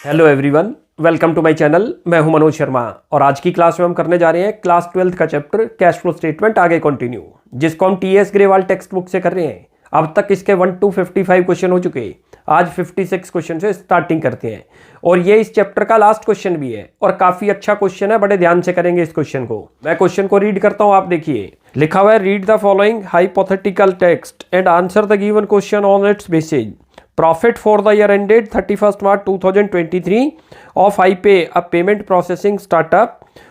Hello everyone, welcome to my channel. मैं हूं मनोज शर्मा और आज की क्लास में हम करने जा रहे हैं क्लास 12th का चैप्टर कैश फ्लो स्टेटमेंट आगे कंटिन्यू, जिसको हम टीएस ग्रेवाल टेक्स्ट बुक से कर रहे हैं। अब तक इसके 1 to 55 क्वेश्चन हो चुके। आज 56 क्वेश्चन से स्टार्टिंग करते हैं और ये इस चैप्टर का लास्ट क्वेश्चन भी है और काफी अच्छा क्वेश्चन है। बड़े ध्यान से करेंगे इस क्वेश्चन को। मैं क्वेश्चन को रीड करता हूं, आप देखिए। लिखा हुआ है, read the following hypothetical text and answer the given question on it's basis. Profit for the year ended 31st March 2023 of iPay, a payment processing startup,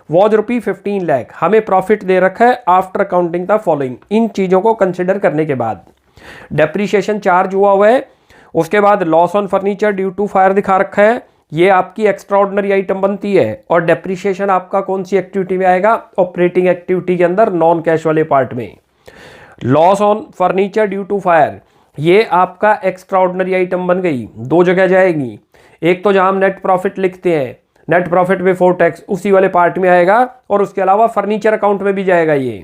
was ₹15 lakh। हमें प्रॉफिट दे रखा है आफ्टर काउंटिंग द फॉलोइंग। इन चीज़ों को consider करने के बाद depreciation charge हुआ है, उसके बाद loss on furniture due to fire दिखा रखा है। ये आपकी एक्स्ट्रा ऑर्डिनरी आइटम बनती है। और डेप्रीशिएशन आपका कौन सी एक्टिविटी में आएगा? ऑपरेटिंग एक्टिविटी के अंदर, नॉन कैश वाले पार्ट में। Loss on furniture due to fire, ये आपका एक्स्ट्रा ऑर्डिनरी आइटम बन गई। दो जगह जाएगी, एक तो जहां हम नेट प्रॉफिट लिखते हैं, नेट प्रॉफिट बिफोर टैक्स, उसी वाले पार्ट में आएगा, और उसके अलावा फर्नीचर अकाउंट में भी जाएगा ये।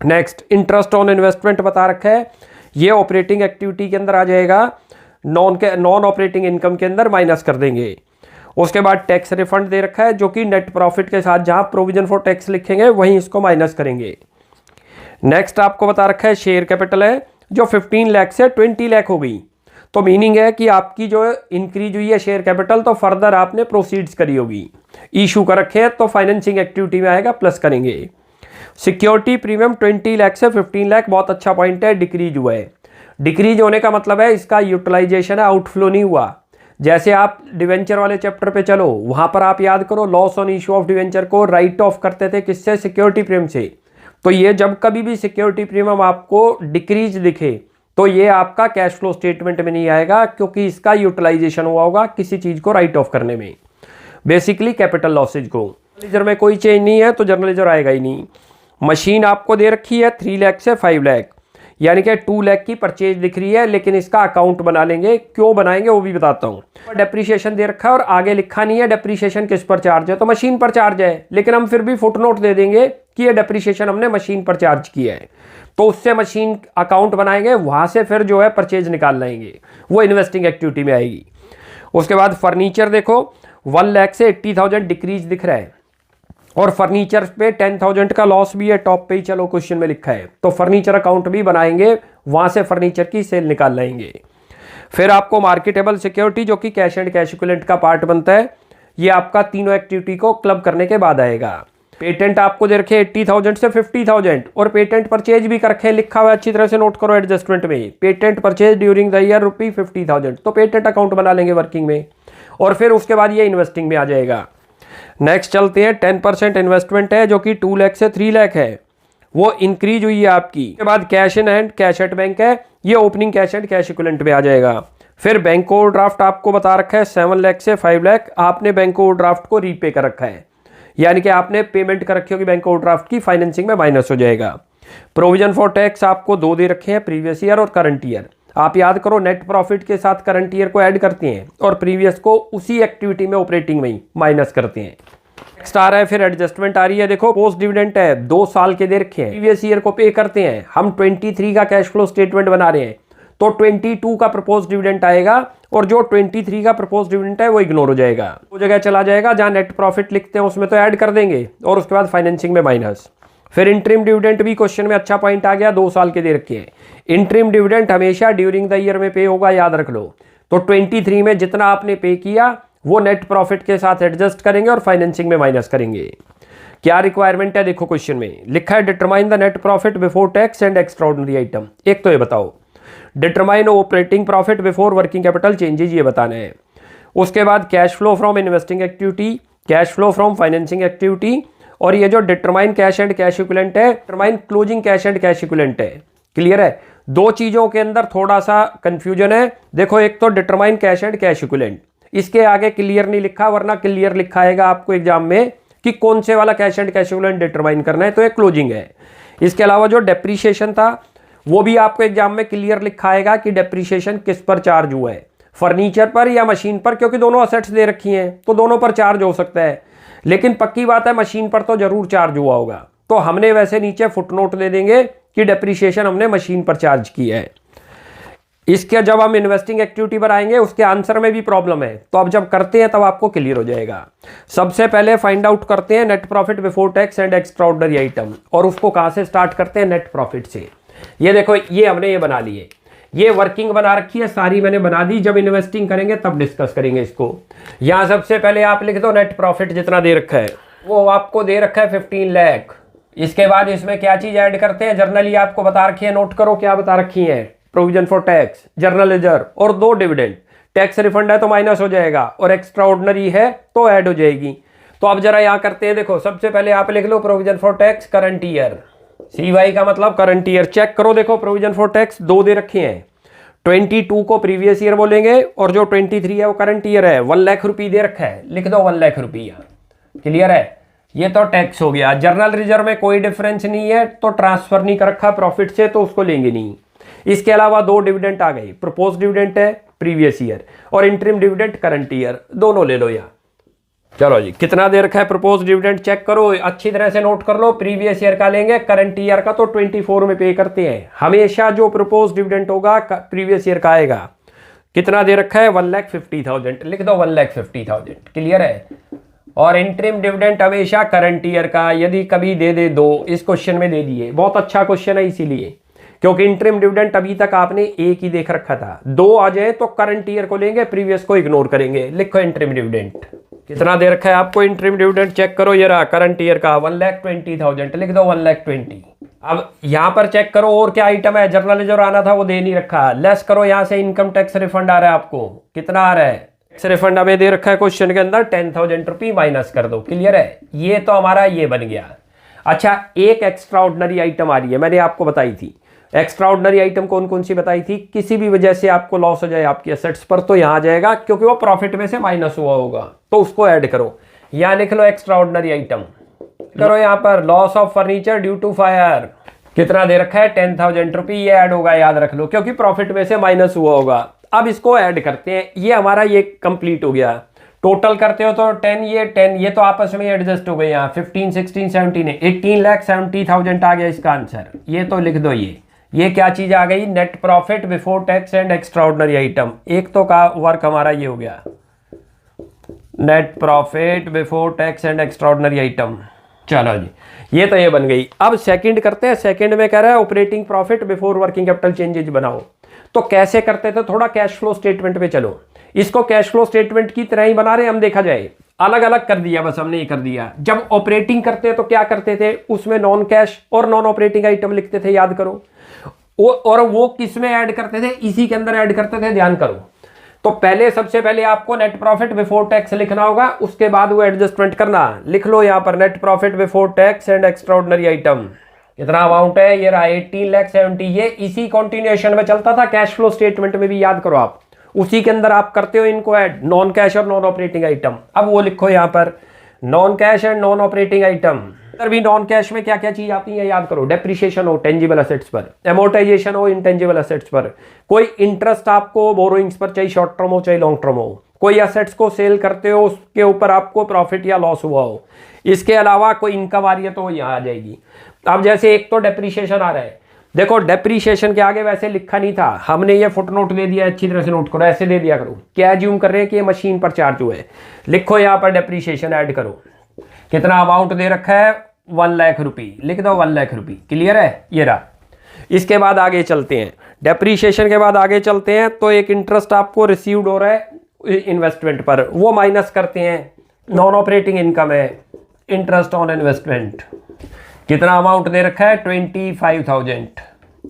नेक्स्ट, इंटरेस्ट ऑन इन्वेस्टमेंट बता रखा है, ये ऑपरेटिंग एक्टिविटी के अंदर आ जाएगा, नॉन ऑपरेटिंग इनकम के अंदर माइनस कर देंगे। उसके बाद टैक्स रिफंड दे रखा है, जो कि नेट प्रॉफिट के साथ जहां प्रोविजन फॉर टैक्स लिखेंगे वहीं इसको माइनस करेंगे। नेक्स्ट आपको बता रखा है, शेयर कैपिटल है जो 15 लाख से 20 लाख हो गई। तो मीनिंग है कि आपकी जो इंक्रीज हुई है शेयर कैपिटल, तो फर्दर आपने प्रोसीड्स करी होगी, इशू कर रखे हैं, तो फाइनेंसिंग एक्टिविटी में आएगा, प्लस करेंगे। सिक्योरिटी प्रीमियम 20 लाख से 15 लाख, बहुत अच्छा पॉइंट है, डिक्रीज हुआ है। डिक्रीज होने का मतलब है इसका यूटिलाइजेशन है, आउटफ्लो नहीं हुआ। जैसे आप डिवेंचर वाले चैप्टर पे चलो, वहां पर आप याद करो, loss on issue of debenture को राइट ऑफ करते थे, किससे? सिक्योरिटी प्रीमियम से। तो ये जब कभी भी सिक्योरिटी प्रीमियम आपको डिक्रीज दिखे, तो ये आपका कैश फ्लो स्टेटमेंट में नहीं आएगा, क्योंकि इसका यूटिलाइजेशन हुआ होगा किसी चीज को राइट ऑफ करने में, बेसिकली कैपिटल लॉसेज को। जर्नल में कोई चेंज नहीं है तो जर्नलाइजर आएगा ही नहीं। मशीन आपको दे रखी है 3 लाख से 5 लाख, यानी कि 2 लाख की परचेज दिख रही है, लेकिन इसका अकाउंट बना लेंगे। क्यों बनाएंगे वो भी बताता हूँ। डेप्रीशिएशन दे रखा है और आगे लिखा नहीं है डेप्रीशिएशन किस पर चार्ज है, तो मशीन पर चार्ज है, लेकिन हम फिर भी फुटनोट दे देंगे कि ये डेप्रीशिएशन हमने मशीन पर चार्ज किया है। तो उससे मशीन अकाउंट बनाएंगे, वहां से फिर जो है परचेज निकाल लाएंगे, वो इन्वेस्टिंग एक्टिविटी में आएगी। उसके बाद फर्नीचर देखो, 1 लाख से 80,000 डिक्रीज दिख रहा है, और फर्नीचर पे 10,000 का लॉस भी है, टॉप पे ही चलो क्वेश्चन में लिखा है, तो फर्नीचर अकाउंट भी बनाएंगे, वहां से फर्नीचर की सेल निकाल लाएंगे। फिर आपको मार्केटेबल सिक्योरिटी, जो कि कैश एंड कैश इक्विवेलेंट का पार्ट बनता है, ये आपका तीनों एक्टिविटी को क्लब करने के बाद आएगा। पेटेंट आपको दे रखे 80,000 से 50,000, और पेटेंट परचेज भी कर रखे, लिखा हुआ अच्छी तरह से नोट करो एडजस्टमेंट में, patent purchase during the year ₹50,000, तो पेटेंट अकाउंट बना लेंगे वर्किंग में, और फिर उसके बाद ये इन्वेस्टिंग में आ जाएगा। नेक्स्ट चलते हैं, 10% इन्वेस्टमेंट है, जो कि 2 लाख से 3 लाख है, वो इंक्रीज हुई है आपकी। उसके बाद cash in hand, cash at bank है, ये opening cash and cash equivalent में आ जाएगा। फिर बैंक ओवरड्राफ्ट आपको बता रखा है 7 लाख से 5 लाख, आपने बैंक ओवरड्राफ्ट को रीपे कर रखा है, यानी कि आपने पेमेंट कर रखी होगी बैंक ओवरड्राफ्ट की, फाइनेंसिंग में माइनस हो जाएगा। प्रोविजन फॉर टैक्स आपको 2 दे रखे हैं, प्रीवियस ईयर और करंट ईयर। आप याद करो, नेट प्रॉफिट के साथ करंट ईयर को ऐड करते हैं और प्रीवियस को उसी एक्टिविटी में ऑपरेटिंग में ही माइनस करते हैं। नेक्स्ट आ रहा है, फिर एडजस्टमेंट आ रही है, देखो पोस्ट डिविडेंड है, 2 साल के दे रखे हैं, प्रीवियस ईयर को पे करते हैं। हम 23 का कैश फ्लो स्टेटमेंट बना रहे हैं, तो 22 का प्रपोज डिविडेंड आएगा, और जो 23 का प्रपोज डिविडेंड है वो इग्नोर हो जाएगा, वो जगह चला जाएगा जहां नेट प्रॉफिट लिखते हैं, उसमें तो ऐड कर देंगे, और उसके बाद फाइनेंसिंग में माइनस। फिर इंटरिम डिविडेंड भी क्वेश्चन में अच्छा पॉइंट आ गया, 2 साल के दे रखे हैं। इंटरिम डिविडेंड हमेशा ड्यूरिंग द ईयर में पे होगा, याद रख लो। तो 23 में जितना आपने पे किया वो नेट प्रॉफिट के साथ एडजस्ट करेंगे और फाइनेंसिंग में माइनस करेंगे। क्या रिक्वायरमेंट है देखो, क्वेश्चन में लिखा है, determine the net profit before tax and extraordinary item. एक तो ये बताओ, determine operating profit before working capital changes, ये बताना है। उसके बाद cash flow from investing activity, cash flow from financing activity, और ये जो determine cash and cash equivalent है, determine closing cash and cash equivalent है। क्लियर है? 2 चीजों के अंदर थोड़ा सा कंफ्यूजन है। देखो, एक तो determine cash and cash equivalent, इसके आगे क्लियर नहीं लिखा, वरना क्लियर लिखा आएगा आपको एग्जाम में कि कौन से वाला cash and cash equivalent determine करना है, तो ये क्लोजिंग है। इसके अलावा जो डेप्रीशिएशन था, वो भी आपको एग्जाम में क्लियर लिखा आएगा कि डेप्रीशिएशन किस पर चार्ज हुआ है, फर्नीचर पर या मशीन पर, क्योंकि दोनों असेट्स दे रखी हैं, तो दोनों पर चार्ज हो सकता है। लेकिन पक्की बात है, मशीन पर तो जरूर चार्ज हुआ होगा, तो हमने वैसे नीचे फुटनोट दे देंगे कि डेप्रीशिएशन हमने मशीन पर चार्ज किया है। इसके जब हम इन्वेस्टिंग एक्टिविटी पर आएंगे उसके आंसर में भी प्रॉब्लम है, तो अब जब करते हैं तब आपको क्लियर हो जाएगा। सबसे पहले फाइंड आउट करते हैं net profit before tax and extraordinary item, और उसको कहां से स्टार्ट करते हैं, नेट प्रॉफिट से। ये देखो, ये हमने ये बना लिए, ये वर्किंग बना रखी है सारी, मैंने बना दी। जब इन्वेस्टिंग करेंगे तब डिस्कस करेंगे इसको। यहां सबसे पहले आप लिख दो नेट प्रॉफिट जितना दे रखा है, वो आपको दे रखा है 15 लाख। इसके बाद इसमें क्या चीज ऐड करते हैं, जर्नली आपको बता रखी है, नोट करो क्या बता रखी है, provision for tax, journal reserve और 2 डिविडेंड। टैक्स रिफंड है तो माइनस हो जाएगा, और एक्स्ट्रा ऑर्डिनरी है तो ऐड हो जाएगी। तो अब जरा यहां करते हैं, देखो सबसे पहले आप लिख लो provision for tax current year, CY का मतलब करंट ईयर। चेक करो, देखो प्रोविजन फॉर टैक्स 2 दे रखे हैं, 22 को प्रीवियस ईयर बोलेंगे और जो 23 है वो करंट ईयर है। 1 लाख रुपये दे रखा है, लिख दो 1 लाख रुपया। क्लियर है, ये तो टैक्स हो गया। जर्नल रिजर्व में कोई डिफरेंस नहीं है, तो ट्रांसफर नहीं कर रखा प्रॉफिट से, तो उसको लेंगे नहीं। इसके अलावा 2 डिविडेंड आ गई, प्रपोज डिविडेंड है प्रीवियस ईयर और इंटरिम डिविडेंड करंट ईयर, दोनों ले लो यहाँ। चलो जी, कितना दे रखा है प्रपोज डिविडेंड, चेक करो, अच्छी तरह से नोट कर लो। प्रीवियस ईयर का लेंगे, करंट ईयर का तो 24 में पे करते हैं हमेशा। जो प्रपोज डिविडेंड होगा प्रीवियस ईयर का आएगा। कितना दे रखा है, 1,50,000, लिख दो 1,50,000। क्लियर है। और इंटरिम डिविडेंड हमेशा करंट ईयर का, यदि कभी दे दे 2, इस क्वेश्चन में दे दिए, बहुत अच्छा क्वेश्चन है इसीलिए, क्योंकि इंटरिम डिविडेंड अभी तक आपने एक ही देख रखा था। 2 आ जाए तो करंट ईयर को लेंगे, प्रीवियस को इग्नोर करेंगे। लिखो इंटरिम डिविडेंड, कितना दे रखा है आपको इंटरिम डिविडेंड, चेक करो, ये रहा करंट ईयर का 1,20,000, लिख दो 1,20,000। अब यहां पर चेक करो और क्या आइटम है, जर्नल जो आना था वो दे नहीं रखा। लेस करो, यहां से इनकम टैक्स रिफंड आ रहा है आपको, कितना आ रहा है, टैक्स रिफंड हमें दे रखा है क्वेश्चन के अंदर 10,000 रुपये, माइनस कर दो। क्लियर है, ये तो हमारा ये बन गया। अच्छा, एक एक्स्ट्रा ऑर्डिनरी आइटम आ रही है, मैंने आपको बताई थी। एक्स्ट्रा ऑर्डिनरी आइटम कौन कौन सी बताई थी, किसी भी वजह से आपको लॉस हो जाए आपकी एसेट्स पर, तो यहां आ जाएगा, क्योंकि वो प्रॉफिट में से माइनस हुआ होगा, तो उसको ऐड करो। यहां लिख लो एक्स्ट्रा ऑर्डिनरी आइटम, करो यहां पर loss of furniture due to fire, कितना दे रखा है 10,000 रुपये, ये ऐड होगा, याद रख लो, क्योंकि प्रॉफिट में से माइनस हुआ होगा। अब इसको ऐड करते हैं, ये हमारा ये कंप्लीट हो गया। टोटल करते हो तो 10 ये तो आपस में एडजस्ट हो गए। यहाँ 15, 16, 17 18,70,000 आ गया इसका आंसर। ये तो लिख दो, ये क्या चीज आ गई, net profit before tax and extraordinary item. एक तो का वर्क हमारा ये हो गया, net profit before tax and extraordinary item. चलो जी, ये तो ये बन गई। अब सेकंड करते हैं। सेकंड में कह रहा है operating profit before working capital changes बनाओ। तो कैसे करते थे, थोड़ा कैश फ्लो स्टेटमेंट पे चलो। इसको कैश फ्लो स्टेटमेंट की तरह ही बना रहे हम, देखा जाए अलग अलग कर दिया, बस हमने ये कर दिया। जब ऑपरेटिंग करते हैं तो क्या करते थे, उसमें नॉन कैश और नॉन ऑपरेटिंग आइटम लिखते थे, याद करो। और वो किस में ऐड करते थे, इसी के अंदर ऐड करते थे, ध्यान करो। तो पहले सबसे पहले आपको नेट प्रॉफिट बिफोर टैक्स लिखना होगा, उसके बाद वो एडजस्टमेंट करना। लिख लो यहाँ पर net profit before tax and extraordinary item. कितना अमाउंट है, ये रहा 18,70,000। ये इसी कॉन्टिन्यूएशन में चलता था, कैश फ्लो स्टेटमेंट में भी, याद करो आप, उसी के अंदर आप करते हो इनको ऐड, नॉन कैश और नॉन ऑपरेटिंग आइटम। अब वो लिखो यहाँ पर non cash and non operating item. भी नॉन कैश में क्या क्या चीज आती है, याद करो। डेप्रिसिएशन हो टेंजिबल एसेट्स पर, एमोर्टाइजेशन हो इंटेंजिबल एसेट्स पर, कोई इंटरेस्ट आपको बोरोइंग्स पर, चाहे शॉर्ट टर्म हो चाहे लॉन्ग टर्म हो, कोई एसेट्स को सेल करते हो उसके ऊपर आपको प्रॉफिट या लॉस हुआ हो, इसके अलावा कोई इनकम आ रही है तो यहाँ आ जाएगी। अब जैसे एक तो डेप्रिसिएशन आ रहा है, देखो डेप्रिसिएशन के आगे वैसे लिखा नहीं था, हमने ये फुटनोट दे दिया, अच्छी तरह से नोट करो, ऐसे दे दिया करो। क्या एज्यूम कर रहे हैं कि ये मशीन पर चार्ज हुआ है, लिखो यहाँ पर डेप्रिसिएशन ऐड करो। कितना अमाउंट दे रखा है, 1 लाख रुपये, लिख दो 1 लाख रुपये। क्लियर है, ये रहा। इसके बाद आगे चलते हैं, डेप्रिसिएशन के बाद आगे चलते हैं। तो एक इंटरेस्ट आपको रिसीव्ड हो रहा है इन्वेस्टमेंट पर, वो माइनस करते हैं, नॉन ऑपरेटिंग इनकम है, इंटरेस्ट ऑन इन्वेस्टमेंट। कितना अमाउंट दे रखा है, 25,000,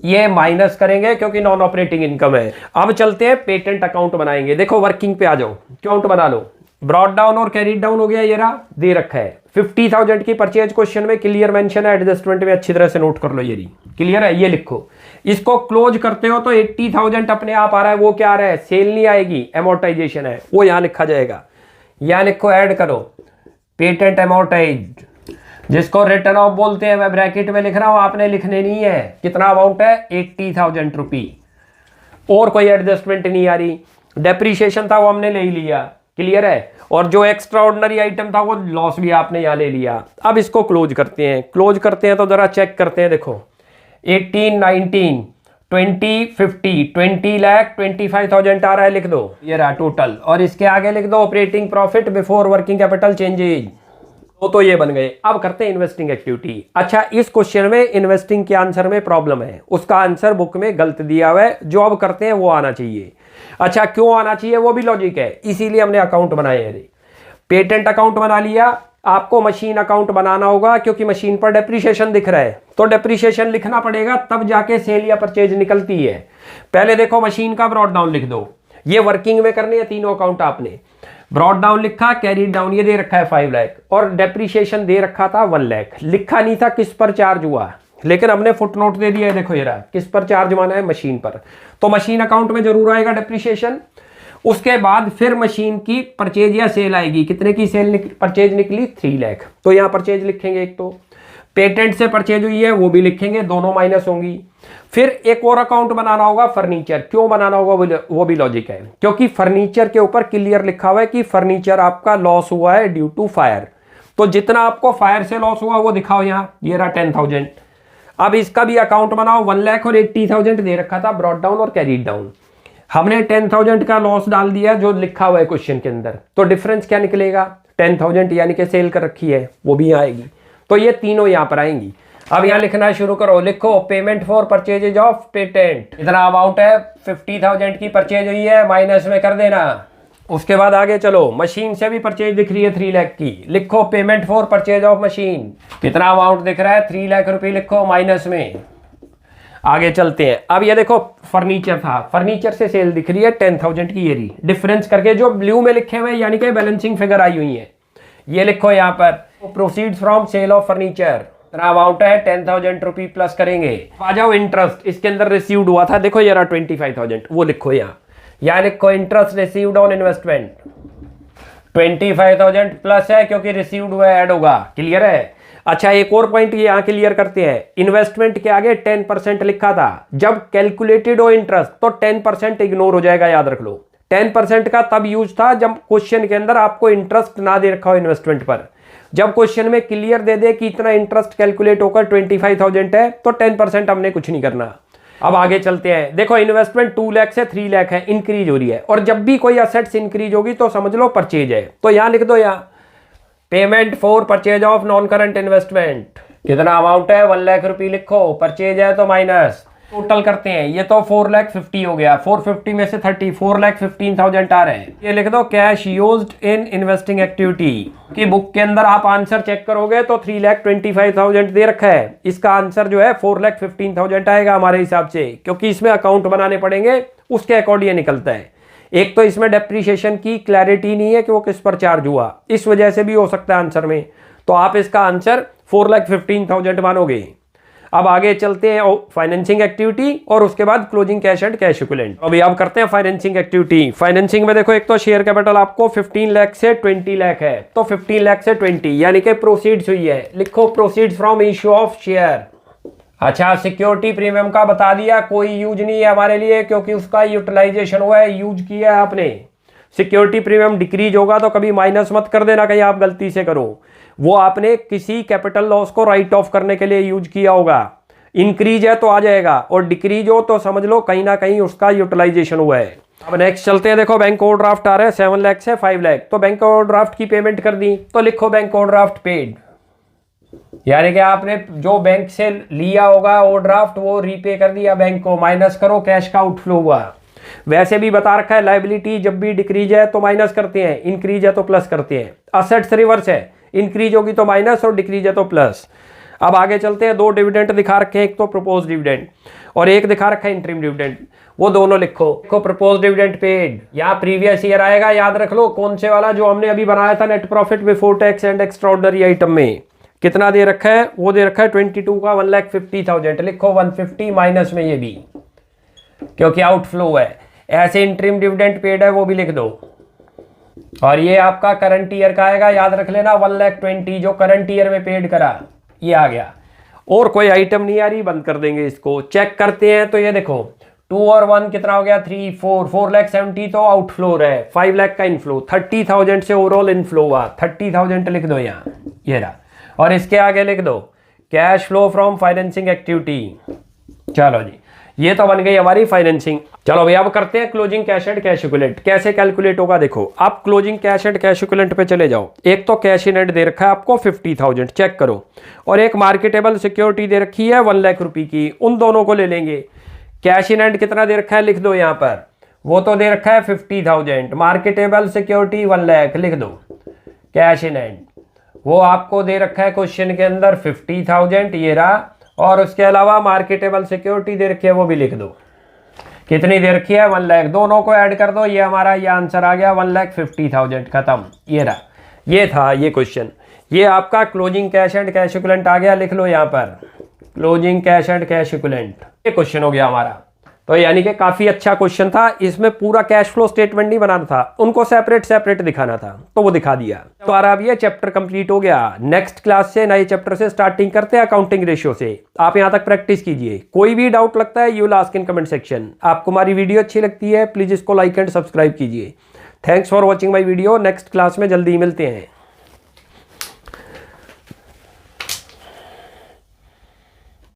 ये माइनस करेंगे क्योंकि नॉन ऑपरेटिंग इनकम है। अब चलते हैं पेटेंट अकाउंट बनाएंगे। देखो वर्किंग पे आ जाओ, अकाउंट बना लो। ब्रॉड डाउन और कैरीड डाउन हो गया, ये रहा, दे रखा है 50,000 की परचेज क्वेश्चन में क्लियर मेंशन है, एडजस्टमेंट में अच्छी तरह से नोट कर लो। ये क्लियर है, ये लिखो। इसको क्लोज करते हो तो 80,000 अपने आप आ रहा है, वो क्या आ रहा है, सेल नहीं आएगी, एमोर्टाइजेशन है, वो यहाँ लिखा जाएगा। यहाँ लिखो, ऐड करो पेटेंट एमोर्टाइज, जिसको रिटर्न ऑफ बोलते हैं, मैं ब्रैकेट में लिख रहा हूं, आपने लिखने नहीं है। कितना अमाउंट है, 80,000 रुपये, और कोई एडजस्टमेंट नहीं आ रही। डेप्रीशिएशन था वो हमने ले ही लिया, क्लियर है, और जो एक्स्ट्रा ऑर्डिनरी आइटम था वो लॉस भी आपने यहाँ ले लिया। अब इसको क्लोज करते हैं। क्लोज करते हैं तो जरा चेक करते हैं, देखो 18, 19 20 लाख 25,000 आ रहा है, लिख दो, ये रहा टोटल। और इसके आगे लिख दो operating profit before working capital changes. तो ये बन गए। अब करते हैं इन्वेस्टिंग एक्टिविटी। अच्छा, इस क्वेश्चन में इन्वेस्टिंग के आंसर में प्रॉब्लम है, उसका आंसर बुक में गलत दिया हुआ है। जो अब करते हैं वो आना चाहिए। अच्छा, क्यों आना चाहिए वो भी लॉजिक है, इसीलिए हमने अकाउंट बनाए हैं। पेटेंट अकाउंट बना लिया, आपको मशीन अकाउंट बनाना होगा क्योंकि मशीन पर डेप्रीशिएशन दिख रहा है, तो डेप्रीशिएशन लिखना पड़ेगा, तब जाके सेल या परचेज निकलती है। पहले देखो मशीन का ब्रॉड डाउन लिख दो, ये वर्किंग में करने हैं तीनों अकाउंट। आपने ब्रॉड डाउन लिखा, कैरीड डाउन ये दे रखा है 5 लाख, और डेप्रीशिएशन दे रखा था 1 लाख। लिखा नहीं था किस पर चार्ज हुआ, लेकिन हमने फुटनोट दे दिया है। देखो ये रहा, किस पर चार्ज माना है, मशीन पर। तो मशीन अकाउंट में जरूर आएगा डेप्रीशिएशन। उसके बाद फिर मशीन की परचेज या सेल आएगी। कितने की सेल परचेज निकली, 3 लाख, तो यहाँ परचेज लिखेंगे। एक तो पेटेंट से परचेज हुई है वो भी लिखेंगे, दोनों माइनस होंगी। फिर एक और अकाउंट बनाना होगा फर्नीचर। क्यों बनाना होगा वो भी लॉजिक है, क्योंकि फर्नीचर के ऊपर क्लियर लिखा हुआ है कि फर्नीचर आपका लॉस हुआ है ड्यू टू फायर। तो जितना आपको फायर से लॉस हुआ वो दिखाओ यहाँ, ये रहा 10,000। अब इसका भी अकाउंट बनाओ, 1 लाख और 80,000 दे रखा था ब्रॉड डाउन और कैरीड डाउन। हमने 10,000 का लॉस डाल दिया जो लिखा हुआ है क्वेश्चन के अंदर, तो डिफरेंस क्या निकलेगा, 10,000 यानी कि सेल कर रखी है वो भी यहाँ आएगी। तो ये तीनों यहाँ पर आएंगी। अब यहाँ लिखना शुरू करो, लिखो payment for purchases of patent. इतना अमाउंट है, 50,000 की परचेज हुई है, माइनस में कर देना। उसके बाद आगे चलो, मशीन से भी परचेज दिख रही है 3 लाख की, लिखो payment for purchase of machine. कितना अमाउंट दिख रहा है, 3 लाख रुपये, लिखो माइनस में। आगे चलते हैं। अब ये देखो फर्नीचर था, फर्नीचर से सेल दिख रही है 10,000 की, ये रही डिफरेंस करके जो ब्लू में लिखे हुए यानी कि बैलेंसिंग फिगर आई हुई है, ये लिखो यहाँ पर proceeds from sale of furniture. Amount है 10,000 रुपी प्लस करेंगे। आ जाओ इंटरेस्ट, इसके अंदर रिसीव्ड हुआ था, देखो ये रहा 25,000, वो लिखो यहाँ लिखो interest received on investment 25,000 plus है क्योंकि रिसीव्ड हुआ ऐड होगा। क्लियर है। अच्छा, एक और पॉइंट ये यहाँ क्लियर करते हैं, इन्वेस्टमेंट के आगे 10% लिखा था, जब कैलकुलेटेड हो इंटरेस्ट तो 10% इग्नोर हो जाएगा, याद रख लो। 10% का तब यूज था जब क्वेश्चन के अंदर आपको इंटरेस्ट ना दे रखा हो इन्वेस्टमेंट पर। जब क्वेश्चन में क्लियर दे दे कि इतना इंटरेस्ट कैलकुलेट होकर 25,000 है तो 10% हमने कुछ नहीं करना। अब आगे चलते हैं। देखो इन्वेस्टमेंट 2 लाख से 3 लाख है, इंक्रीज हो रही है, और जब भी कोई असेट्स इंक्रीज होगी तो समझ लो परचेज है। तो यहाँ लिख दो, यहाँ payment for purchase of non current investment. कितना अमाउंट है, 1 लाख रुपये लिखो, परचेज है तो माइनस। टोटल करते हैं, ये तो 4,50,000 हो गया, 450 में से 30, 4,15,000 आ रहे हैं। ये लिख दो cash used in investing activity की। बुक के अंदर आप आंसर चेक करोगे तो 3,25,000 दे रखा है, इसका आंसर जो है 4,15,000 आएगा हमारे हिसाब से, क्योंकि इसमें अकाउंट बनाने पड़ेंगे, उसके अकॉर्डिंग निकलता है। एक तो इसमें डेप्रीशिएशन की क्लैरिटी नहीं है कि वो किस पर चार्ज हुआ, इस वजह से भी हो सकता है आंसर में, तो आप इसका आंसर 4,15,000 मानोगे। अब आगे चलते हैं फाइनेंसिंग एक्टिविटी और उसके बाद closing cash and cash equivalent. अभी आप करते हैं फाइनेंसिंग एक्टिविटी। फाइनेंसिंग में देखो एक तो शेयर कैपिटल आपको 15 लाख से 20 लाख है, तो 15 लाख से 20 यानी कि प्रोसीड्स हुई है, लिखो proceeds from issue of share. अच्छा, सिक्योरिटी प्रीमियम का बता दिया, कोई यूज नहीं है हमारे लिए क्योंकि उसका यूटिलाइजेशन हुआ है, यूज किया है आपने। सिक्योरिटी प्रीमियम डिक्रीज होगा तो कभी माइनस मत कर देना, कहीं आप गलती से करो, वो आपने किसी कैपिटल लॉस को राइट ऑफ करने के लिए यूज किया होगा। इंक्रीज है तो आ जाएगा, और डिक्रीज हो तो समझ लो कहीं ना कहीं उसका यूटिलाइजेशन हुआ है। अब नेक्स्ट चलते हैं। देखो बैंक ओवरड्राफ्ट आ रहा है 7 लाख से 5 लाख, तो बैंक ओवरड्राफ्ट की पेमेंट कर दी, तो लिखो बैंक ओवरड्राफ्ट पेड, यानी कि आपने जो बैंक से लिया होगा ओवरड्राफ्ट वो रीपे कर दिया बैंक को, माइनस करो कैश का आउटफ्लो हुआ। वैसे भी बता रखा है लायबिलिटी जब भी डिक्रीज है तो माइनस करते हैं, इंक्रीज है तो प्लस करते हैं। असेट्स रिवर्स है, इंक्रीज होगी तो माइनस और डिक्रीज है तो प्लस। अब आगे चलते हैं। 2 डिविडेंड दिखा रखे हैं, एक तो प्रपोज डिविडेंड और एक दिखा रखा है इंटरिम डिविडेंड, वो दोनों लिखो। प्रपोज डिविडेंड पेड, यहाँ प्रीवियस ईयर आएगा, याद रख लो कौन से वाला, जो हमने अभी बनाया था net profit before tax and extraordinary item में। कितना दे रखा है, वो दे रखा है 22 का 1,50,000, लिखो 150 माइनस में ये भी क्योंकि आउटफ्लो है। ऐसे इंटरिम डिविडेंड पेड है वो भी लिख दो, और ये आपका करंट ईयर का आएगा, याद रख लेना 1,20,000 जो करंट ईयर में पेड करा, ये आ गया। और कोई आइटम नहीं आ रही, बंद कर देंगे इसको। चेक करते हैं तो ये देखो 2 और 1 कितना हो गया, 3, 4,70,000 तो आउटफ्लो है, 5 लाख का इनफ्लो, 30,000 से ओवरऑल इनफ्लो हुआ, 30,000 लिख दो यहाँ, ये रहा। और इसके आगे लिख दो cash flow from financing activity. चलो जी, ये तो बन गई हमारी फाइनेंसिंग। चलो भैया अब करते हैं closing cash and cash equivalent. कैसे कैलकुलेट होगा देखो, आप closing cash and cash equivalent पे चले जाओ। एक तो कैश इन हैंड दे रखा है आपको 50,000, चेक करो, और एक मार्केटेबल सिक्योरिटी दे रखी है 1 लाख रुपए की, उन दोनों को ले लेंगे। कैश इन हैंड कितना दे रखा है लिख दो यहाँ पर, वो तो दे रखा है 50,000, मार्केटेबल सिक्योरिटी 1 लाख लिख दो। कैश इन हैंड वो आपको दे रखा है क्वेश्चन के अंदर 50,000, ये रहा, और उसके अलावा मार्केटेबल सिक्योरिटी दे रखी है वो भी लिख दो। कितनी दे रखी है 1 लाख, दोनों को ऐड कर दो, ये हमारा ये आंसर आ गया 1,50,000, खत्म। ये रहा, ये था ये क्वेश्चन। ये आपका closing cash and cash equivalent आ गया, लिख लो यहाँ पर closing cash and cash equivalent, ये क्वेश्चन हो गया हमारा। तो यानी कि काफी अच्छा क्वेश्चन था। इसमें पूरा कैश फ्लो स्टेटमेंट नहीं बनाना था, उनको सेपरेट सेपरेट दिखाना था, तो वो दिखा दिया। तो अब ये चैप्टर कंप्लीट हो गया। नेक्स्ट क्लास से नए चैप्टर से स्टार्टिंग करते हैं अकाउंटिंग रेशियो से। आप यहां तक प्रैक्टिस कीजिए। कोई भी डाउट लगता है you will ask in comment section. आपको हमारी वीडियो अच्छी लगती है प्लीज इसको लाइक एंड सब्सक्राइब कीजिए। Thanks for watching my video. Next class में जल्दी ही मिलते हैं।